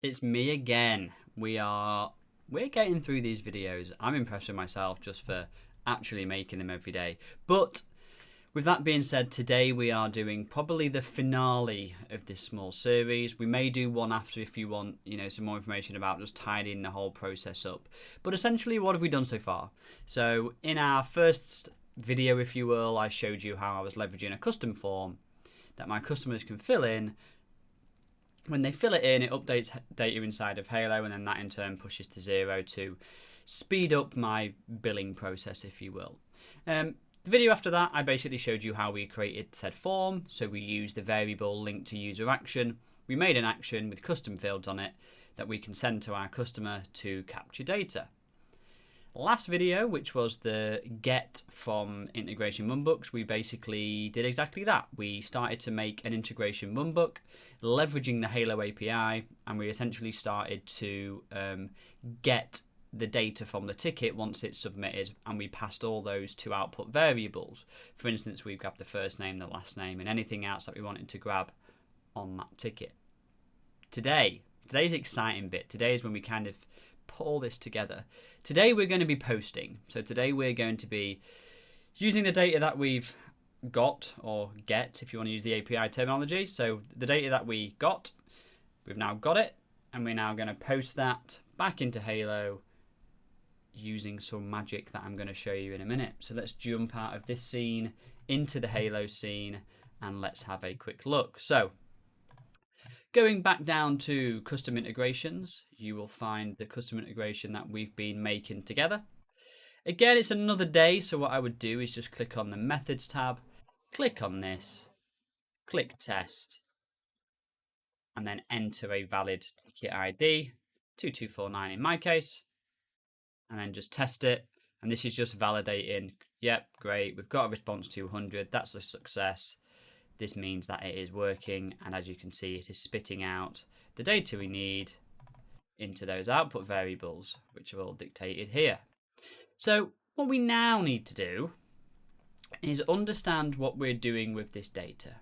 It's me again. We're getting through these videos. I'm impressed with myself just for actually making them every day. But with that being said, today we are doing probably the finale of this small series. We may do one after if you want, some more information about just tidying the whole process up. But essentially, what have we done so far? So in our first video, if you will, I showed you how I was leveraging a custom form that my customers can fill in. When they fill it in, it updates data inside of Halo, and then that in turn pushes to 0 to speed up my billing process, if you will. The video after that, I basically showed you how we created said form. So we used the variable linked to user action. We made an action with custom fields on it that we can send to our customer to capture data. Last video, which was the get from Integration Runbooks, we basically did exactly that. We started to make an integration runbook, leveraging the Halo API, and we essentially started to get the data from the ticket once it's submitted, and we passed all those to output variables. For instance, we grabbed the first name, the last name, and anything else that we wanted to grab on that ticket. Today's exciting bit. Today is when we kind of put all this together. Today we're going to be posting. So today we're going to be using the data that we've got, or get if you want to use the API terminology. So the data that we got, we've now got it, and we're now going to post that back into Halo using some magic that I'm going to show you in a minute. So let's jump out of this scene into the Halo scene and let's have a quick look. So going back down to custom integrations, you will find the custom integration that we've been making together. Again, it's another day, so what I would do is just click on the methods tab, click on this, click test, and then enter a valid ticket ID, 2249 in my case, and then just test it. And this is just validating, yep, great, we've got a response 200, that's a success. This means that it is working, and as you can see, it is spitting out the data we need into those output variables, which are all dictated here. So what we now need to do is understand what we're doing with this data.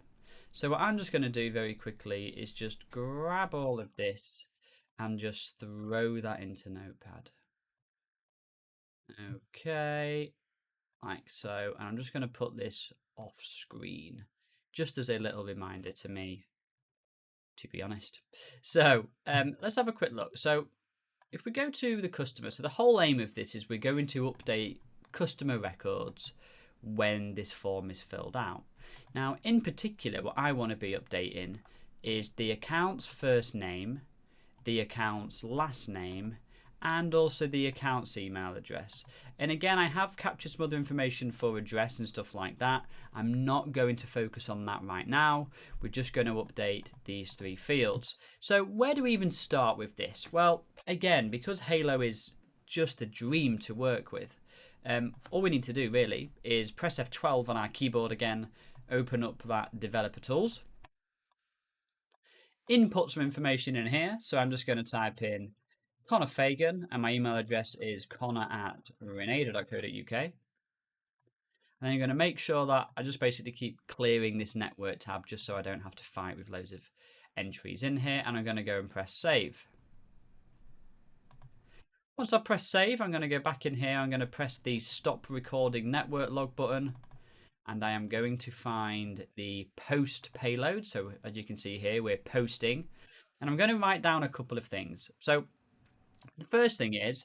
So what I'm just going to do very quickly is just grab all of this and just throw that into Notepad. Okay, like so, and I'm just going to put this off screen, just as a little reminder to me, to be honest. So let's have a quick look. So if we go to the customer, so the whole aim of this is we're going to update customer records when this form is filled out. Now, in particular, what I want to be updating is the account's first name, the account's last name, and also the account's email address. And again, I have captured some other information for address and stuff like that. I'm not going to focus on that right now. We're just going to update these three fields. So where do we even start with this? Well, again, because Halo is just a dream to work with, all we need to do really is press F12 on our keyboard again, open up that developer tools, input some information in here. So I'm just going to type in Connor Fagan, and my email address is connor@renada.co.uk. And then I'm going to make sure that I just basically keep clearing this network tab just so I don't have to fight with loads of entries in here. And I'm going to go and press save. Once I press save, I'm going to go back in here. I'm going to press the stop recording network log button. And I am going to find the post payload. So as you can see here, we're posting. And I'm going to write down a couple of things. So the first thing is,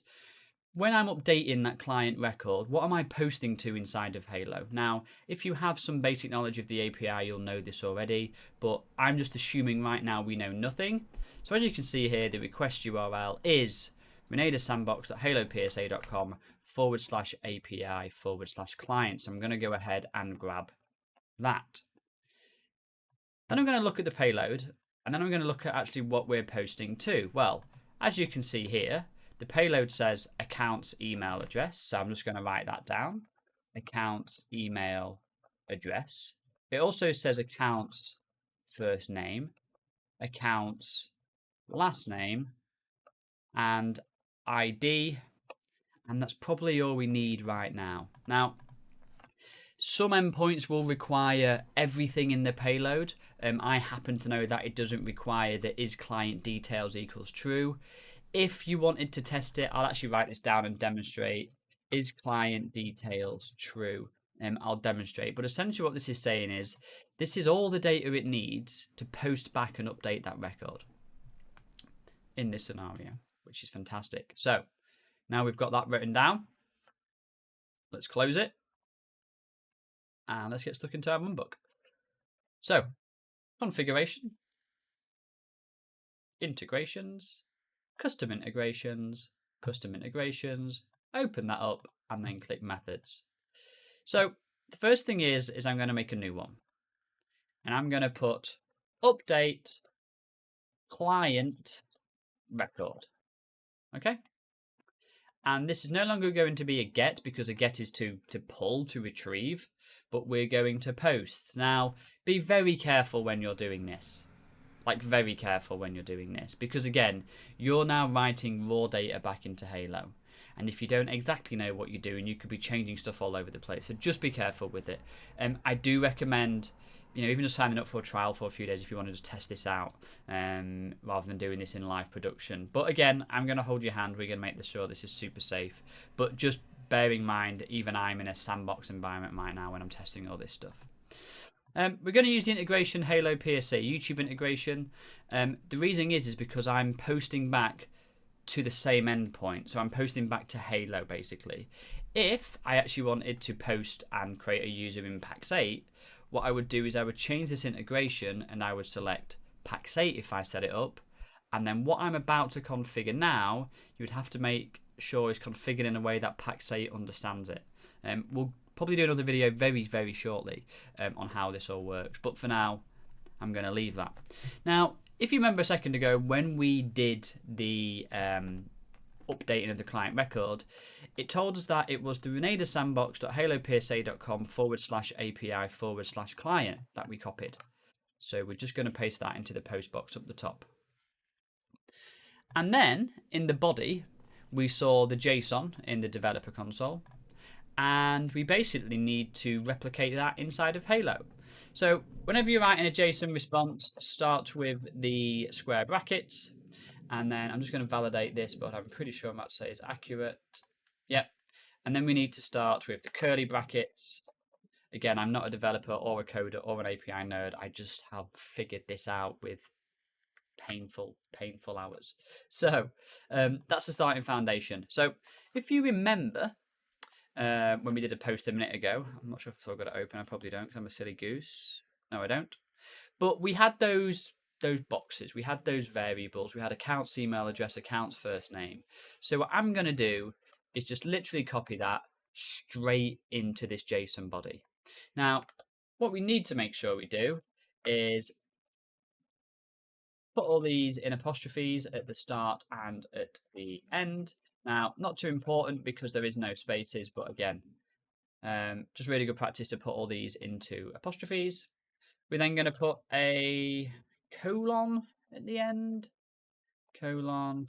when I'm updating that client record, what am I posting to inside of Halo? Now, if you have some basic knowledge of the API, you'll know this already, but I'm just assuming right now we know nothing. So as you can see here, the request URL is renadasandbox.halopsa.com/API/client. So I'm going to go ahead and grab that. Then I'm going to look at the payload, and then I'm going to look at actually what we're posting to. Well, as you can see here, the payload says account's email address. So I'm just going to write that down. Account's email address. It also says account's first name, account's last name, and ID. And that's probably all we need right now. Now, Some endpoints will require everything in the payload. I happen to know that it doesn't require the is client details equals true. If you wanted to test it, I'll actually write this down and demonstrate is client details true. I'll demonstrate. But essentially what this is saying is this is all the data it needs to post back and update that record in this scenario, which is fantastic. So now we've got that written down. Let's close it. And let's get stuck into our runbook. So, configuration, integrations, custom integrations, open that up, and then click methods. So, the first thing is I'm going to make a new one. And I'm going to put update client record. Okay? And this is no longer going to be a get, because a get is to pull, to retrieve, but we're going to post. Now, be very careful when you're doing this. Like, very careful when you're doing this, because again, you're now writing raw data back into Halo. And if you don't exactly know what you're doing, you could be changing stuff all over the place. So just be careful with it. I do recommend, even just signing up for a trial for a few days if you want to just test this out, rather than doing this in live production. But again, I'm going to hold your hand. We're going to make sure this is super safe. But just bear in mind, even I'm in a sandbox environment right now when I'm testing all this stuff. We're going to use the integration HaloPSA YouTube integration. The reason is because I'm posting back to the same endpoint. So I'm posting back to Halo, basically. If I actually wanted to post and create a user in PAX8, what I would do is I would change this integration and I would select PAX8 if I set it up. And then what I'm about to configure now, you would have to make sure is configured in a way that PAX8 understands it. We'll probably do another video very, very shortly on how this all works. But for now, I'm going to leave that. Now, if you remember a second ago when we did the updating of the client record, it told us that it was the renadaSandbox.halopsa.com/API/client that we copied. So we're just going to paste that into the post box up the top. And then in the body, we saw the JSON in the developer console. And we basically need to replicate that inside of Halo. So whenever you're writing a JSON response, start with the square brackets. And then I'm just going to validate this, but I'm pretty sure I'm about to say it's accurate. Yep. And then we need to start with the curly brackets. Again, I'm not a developer or a coder or an API nerd. I just have figured this out with painful hours. So that's the starting foundation. So if you remember, when we did a post a minute ago, I'm not sure if I've still got it open. I probably don't because I'm a silly goose. No, I don't. But we had those boxes. We had those variables. We had accounts email address, accounts first name. So what I'm going to do is just literally copy that straight into this JSON body. Now, what we need to make sure we do is put all these in apostrophes at the start and at the end. Now, not too important because there is no spaces, but again, just really good practice to put all these into apostrophes. We're then going to put a colon at the end. Colon,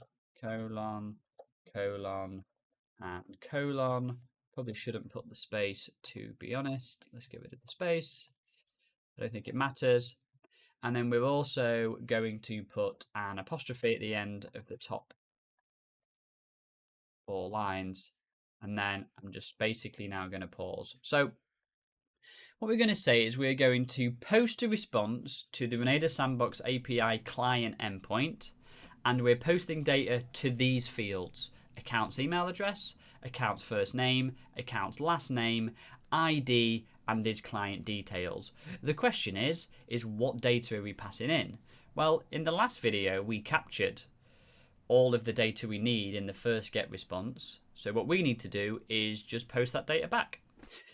and colon. Probably shouldn't put the space, to be honest. Let's get rid of the space. I don't think it matters. And then we're also going to put an apostrophe at the end of the top 4 lines, and then I'm just basically now going to pause. So what we're going to say is we're going to post a response to the Renada Sandbox API client endpoint, and we're posting data to these fields: account's email address, account's first name, account's last name, ID, and its client details. The question is what data are we passing in? Well, in the last video we captured all of the data we need in the first GET response. So what we need to do is just post that data back.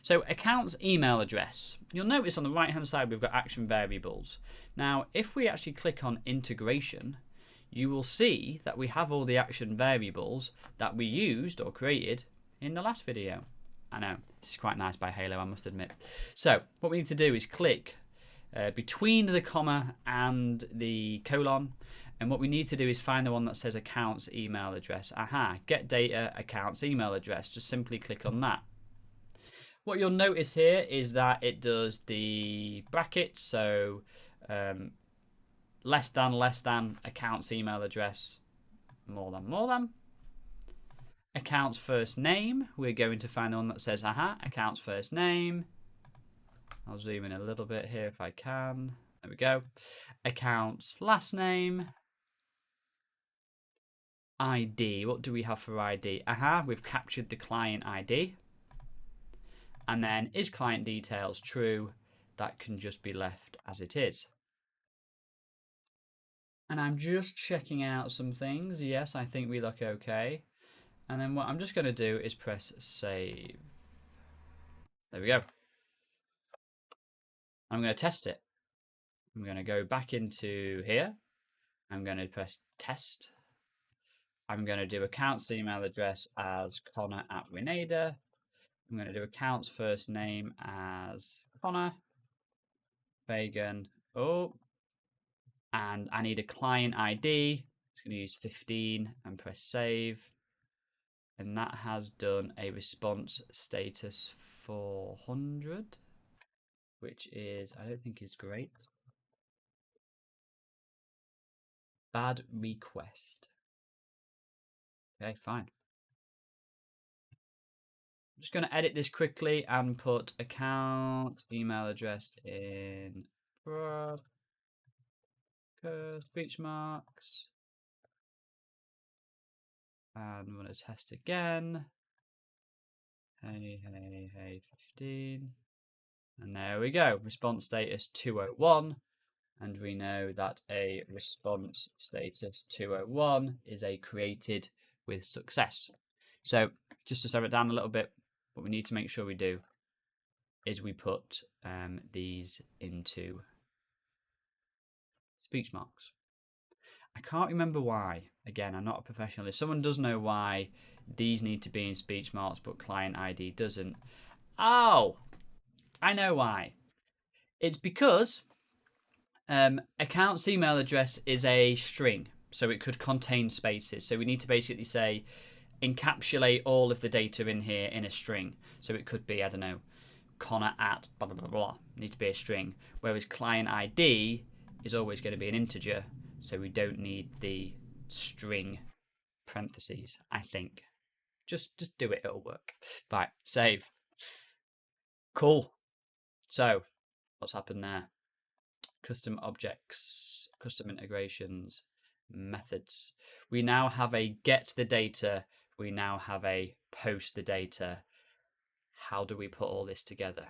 So account's email address. You'll notice on the right hand side we've got action variables. Now if we actually click on integration, you will see that we have all the action variables that we used or created in the last video. I know, this is quite nice by Halo, I must admit. So what we need to do is click between the comma and the colon, and what we need to do is find the one that says accounts email address. Aha, get data accounts email address. Just simply click on that. What you'll notice here is that it does the brackets, so less than, accounts email address, more than. Accounts first name, we're going to find the one that says accounts first name. I'll zoom in a little bit here if I can. There we go. Accounts last name. ID, what do we have for ID? We've captured the client ID. And then is client details true? That can just be left as it is. And I'm just checking out some things. Yes, I think we look okay. And then what I'm just going to do is press save. There we go. I'm going to test it. I'm going to go back into here. I'm going to press test. I'm going to do accounts email address as Connor@Winada. I'm going to do accounts first name as Connor Fagan. Oh, and I need a client ID. I'm going to use 15 and press save. And that has done a response status 400, which is, I don't think is great. Bad request. Okay, fine. I'm just going to edit this quickly and put account email address in speech marks. And I'm going to test again. Hey, 15. And there we go. Response status 201. And we know that a response status 201 is a created with success. So just to slow it down a little bit, what we need to make sure we do is we put these into speech marks. I can't remember why. Again, I'm not a professional. If someone does know why these need to be in speech marks but client ID doesn't. Oh, I know why. It's because account's email address is a string, so it could contain spaces. So we need to basically say encapsulate all of the data in here in a string. So it could be, I don't know, Connor at blah, blah, blah, blah. It needs to be a string. Whereas client ID is always going to be an integer. So we don't need the string parentheses, I think. Just do it, it'll work. Right, save. Cool. So what's happened there? Custom objects, custom integrations, methods. We now have a get the data. We now have a post the data. How do we put all this together?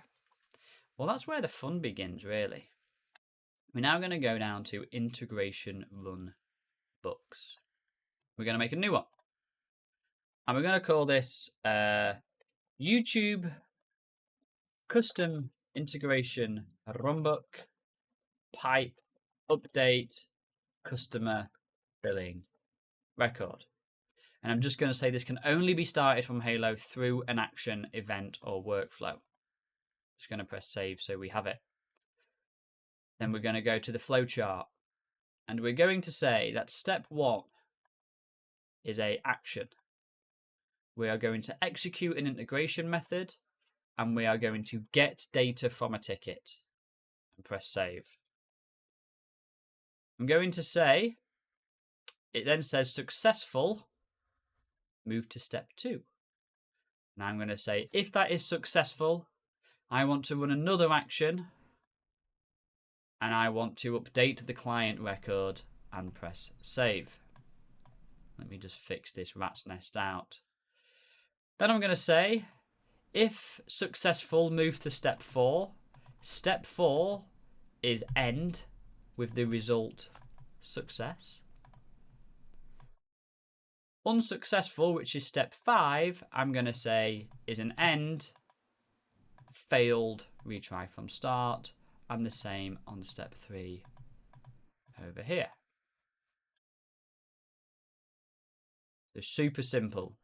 Well, that's where the fun begins, really. We're now going to go down to Integration Runbooks. We're going to make a new one. And we're going to call this YouTube Custom Integration Runbook Pipe Update Customer Billing Record. And I'm just going to say this can only be started from Halo through an action, event, or workflow. Just going to press save so we have it. Then we're going to go to the flowchart. And we're going to say that step 1 is a action. We are going to execute an integration method, and we are going to get data from a ticket. And press save. I'm going to say, it then says successful, move to step 2. Now I'm going to say, if that is successful, I want to run another action, and I want to update the client record and press save. Let me just fix this rat's nest out. Then I'm going to say, if successful, move to step 4. Step 4 is end with the result success. Unsuccessful, which is step 5, I'm going to say is an end, failed, retry from start, and the same on step 3 over here. So super simple.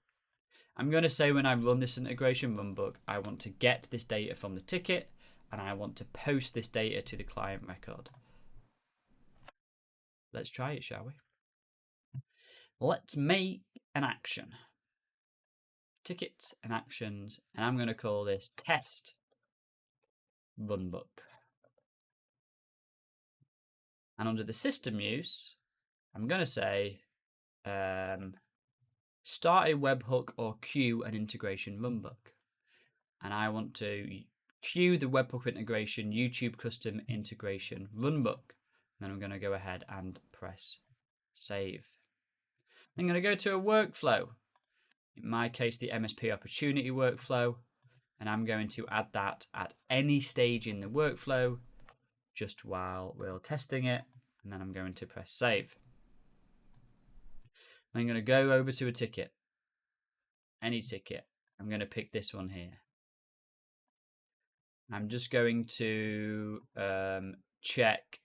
I'm going to say when I run this integration runbook, I want to get this data from the ticket, and I want to post this data to the client record. Let's try it, shall we? Let's make an action. tickets and actions, and I'm going to call this test runbook. And under the system use, I'm going to say start a webhook or queue an integration runbook. And I want to queue the webhook integration YouTube custom integration runbook. And then I'm going to go ahead and press save. I'm going to go to a workflow. In my case, the MSP opportunity workflow. And I'm going to add that at any stage in the workflow, just while we're testing it. And then I'm going to press save. I'm going to go over to a ticket, any ticket. I'm going to pick this one here. I'm just going to check.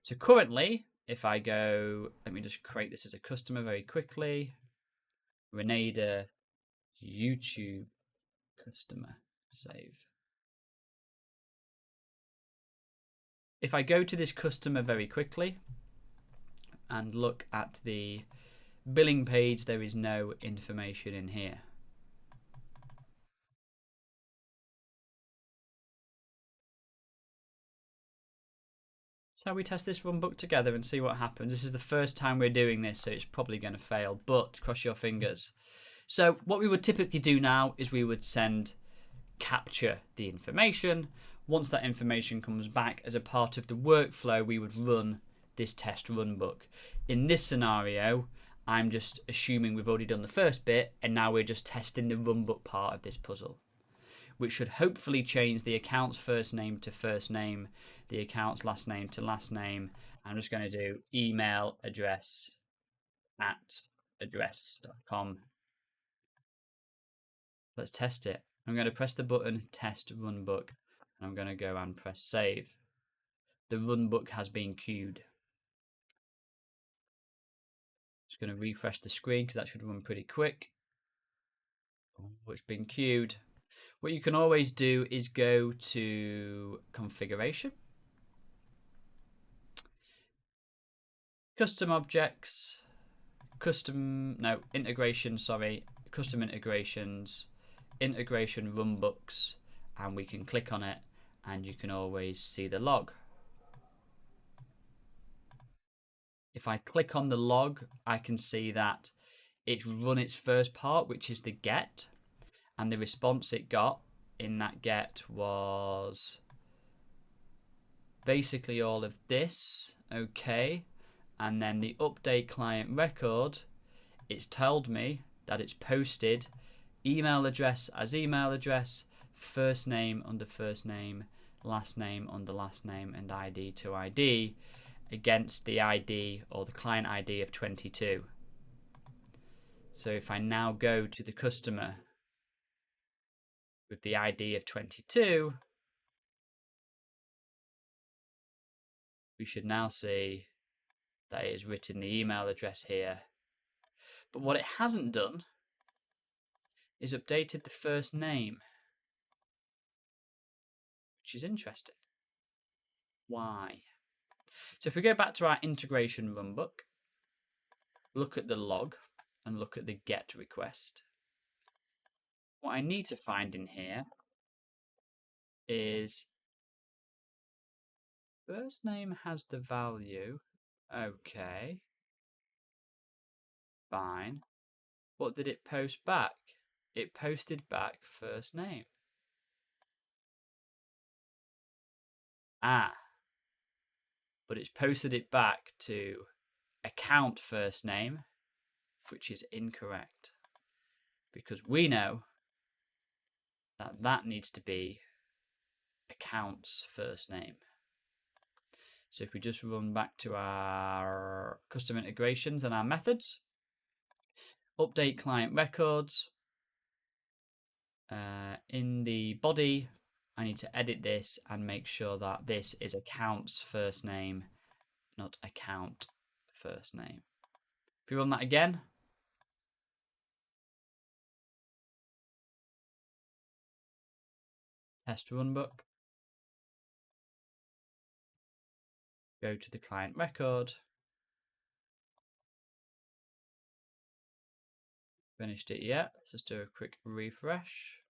So currently, if I go, let me just create this as a customer very quickly. Renada YouTube customer, save. If I go to this customer very quickly and look at the billing page, there is no information in here. So we test this runbook together and see what happens. This is the first time we're doing this, so it's probably going to fail, but cross your fingers. So what we would typically do now is we would capture the information. Once that information comes back as a part of the workflow, we would run this test runbook. In this scenario, I'm just assuming we've already done the first bit, and now we're just testing the runbook part of this puzzle, which should hopefully change the account's first name to first name, the account's last name to last name. I'm just going to do email address at address.com. Let's test it. I'm going to press the button test runbook, and I'm going to go and press save. The runbook has been queued. Just going to refresh the screen because that should run pretty quick. Oh, it's been queued. What you can always do is go to configuration, custom objects, custom integrations, integration runbooks, and we can click on it and you can always see the log. If I click on the log, I can see that it's run its first part, which is the get, and the response it got in that get was basically all of this, okay, and then the update client record, it's told me that it's posted email address as email address, first name under first name, last name under last name, and ID to ID against the ID or the client ID of 22. So if I now go to the customer with the ID of 22, we should now see that it has written the email address here. But what it hasn't done is updated the first name, which is interesting. Why? So if we go back to our integration runbook, look at the log and look at the get request, what I need to find in here is first name has the value. Okay, fine. What did it post back? It posted back first name. But it's posted it back to account first name, which is incorrect, because we know that that needs to be account's first name. So if we just run back to our custom integrations and our methods, update client records, in the body, I need to edit this and make sure that this is account's first name, not account first name. If we run that again, test runbook, go to the client record, finished it yet. Let's just do a quick refresh.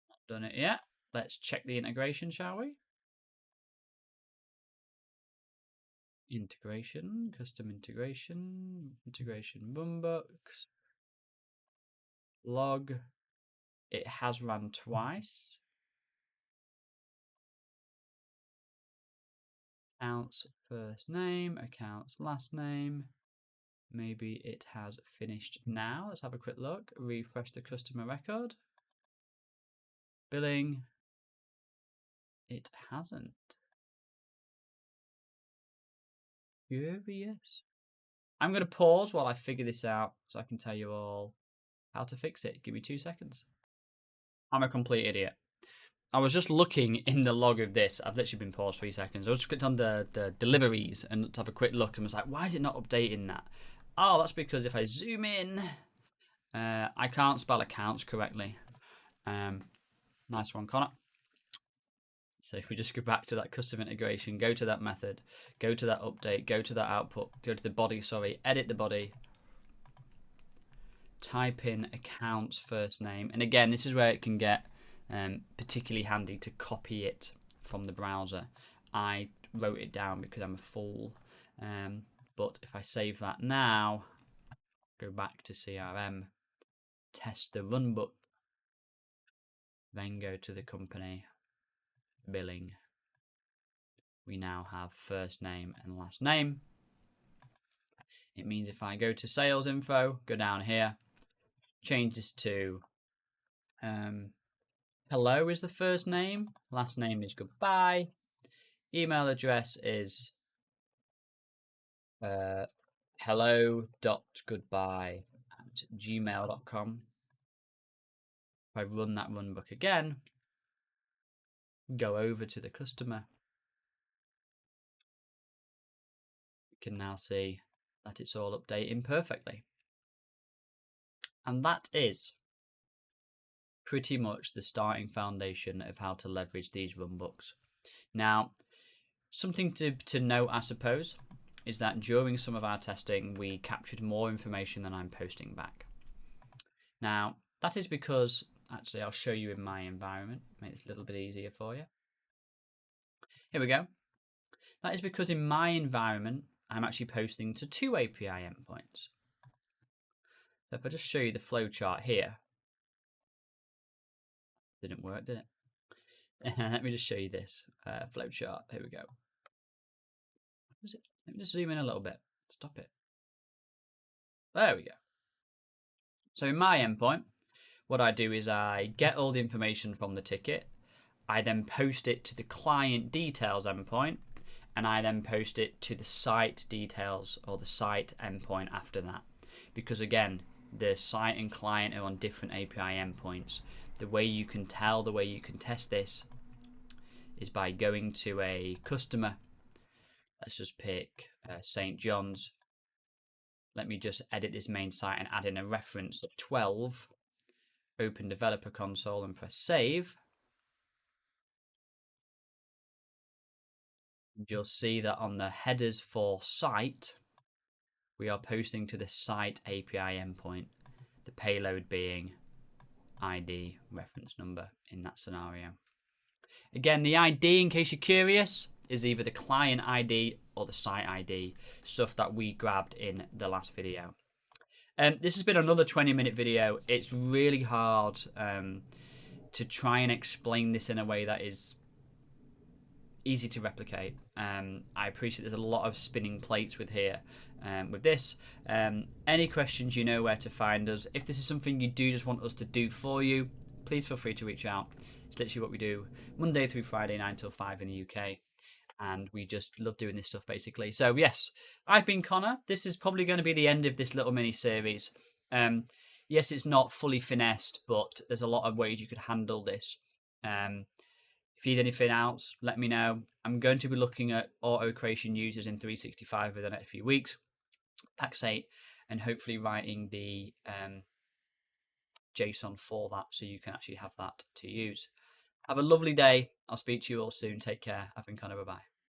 Not done it yet. Let's check the integration, shall we? Integration, custom integration, integration runbooks, log. It has run twice. Accounts first name, accounts last name. Maybe it has finished now. Let's have a quick look. Refresh the customer record. Billing. It hasn't. Curious. I'm going to pause while I figure this out so I can tell you all how to fix it. Give me 2 seconds. I'm a complete idiot. I was just looking in the log of this. I've literally been paused 3 seconds. I just clicked on the deliveries and to have a quick look and was like, why is it not updating that? Oh, that's because if I zoom in, I can't spell accounts correctly. Nice one, Connor. So if we just go back to that custom integration, go to that method, go to that update, go to that output, go to the body, edit the body, type in accounts first name. And again, this is where it can get particularly handy to copy it from the browser. I wrote it down because I'm a fool. But if I save that now, go back to CRM, test the runbook, then go to the company, billing. We now have first name and last name. It means if I go to sales info, go down here, change this to hello is the first name, last name is goodbye, email address is hello.goodbye@gmail.com. If I run that runbook again, go over to the customer, you can now see that it's all updating perfectly. And that is pretty much the starting foundation of how to leverage these runbooks. Now, something to note, I suppose, is that during some of our testing, we captured more information than I'm posting back. Now, that is because, actually, I'll show you in my environment, make this a little bit easier for you. Here we go. That is because in my environment, I'm actually posting to 2 API endpoints. So if I just show you the flowchart here, didn't work, did it? Let me just show you this flowchart. Here we go. What was it? Let me just zoom in a little bit. Stop it. There we go. So in my endpoint, what I do is I get all the information from the ticket. I then post it to the client details endpoint, and I then post it to the site details or the site endpoint after that. Because again, the site and client are on different API endpoints. The way you can tell, the way you can test this is by going to a customer. Let's just pick St. John's. Let me just edit this main site and add in a reference of 12. Open developer console and press save. And you'll see that on the headers for site, we are posting to the site API endpoint, the payload being ID reference number in that scenario. Again, the ID, in case you're curious, is either the client ID or the site ID, stuff that we grabbed in the last video. This has been another 20-minute video. It's really hard to try and explain this in a way that is easy to replicate. I appreciate there's a lot of spinning plates with this. Any questions, you know where to find us. If this is something you do just want us to do for you, please feel free to reach out. It's literally what we do Monday through Friday, 9 till 5 in the UK. And we just love doing this stuff, basically. So yes, I've been Connor. This is probably going to be the end of this little mini series. Yes, it's not fully finessed, but there's a lot of ways you could handle this. If you need anything else, let me know. I'm going to be looking at auto creation users in 365 within a few weeks, PAX8, and hopefully writing the JSON for that so you can actually have that to use. Have a lovely day. I'll speak to you all soon. Take care. I've been Connor. Bye-bye.